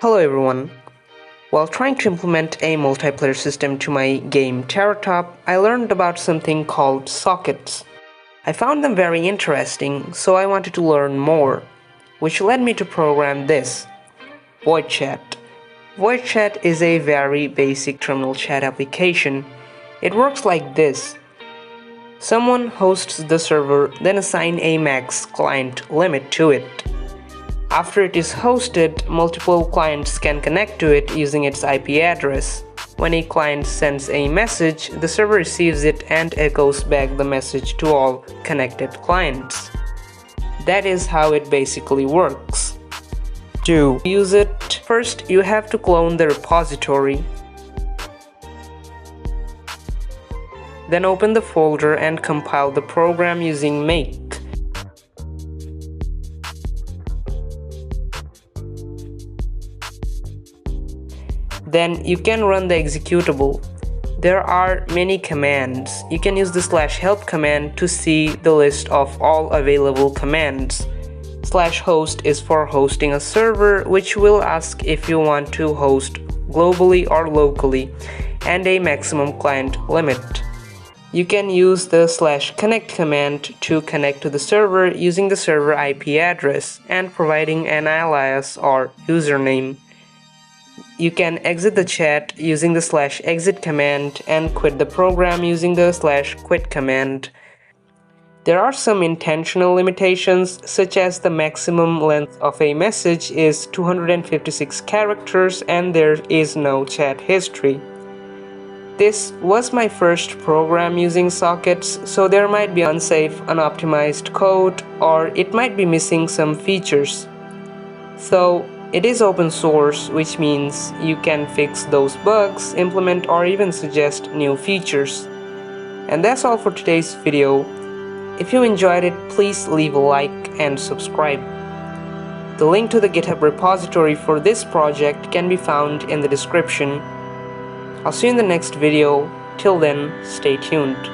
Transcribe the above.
Hello everyone. While trying to implement a multiplayer system to my game Terratop, I learned about something called sockets. I found them very interesting, so I wanted to learn more, which led me to program this, VoidChat. VoidChat is a very basic terminal chat application. It works like this. Someone hosts the server, then assign a max client limit to it. After it is hosted, multiple clients can connect to it using its IP address. When a client sends a message, the server receives it and echoes back the message to all connected clients. That is how it basically works. To use it, first you have to clone the repository. Then open the folder and compile the program using make. Then you can run the executable. There are many commands. You can use the /help command to see the list of all available commands. /host is for hosting a server, which will ask if you want to host globally or locally, and a maximum client limit. You can use the /connect command to connect to the server using the server IP address and providing an alias or username. You can exit the chat using the /exit command and quit the program using the /quit command. There are some intentional limitations, such as the maximum length of a message is 256 characters and there is no chat history. This was my first program using sockets, so there might be unsafe, unoptimized code, or it might be missing some features. So, it is open source, which means you can fix those bugs, implement or even suggest new features. And that's all for today's video. If you enjoyed it, please leave a like and subscribe. The link to the GitHub repository for this project can be found in the description. I'll see you in the next video. Till then, stay tuned.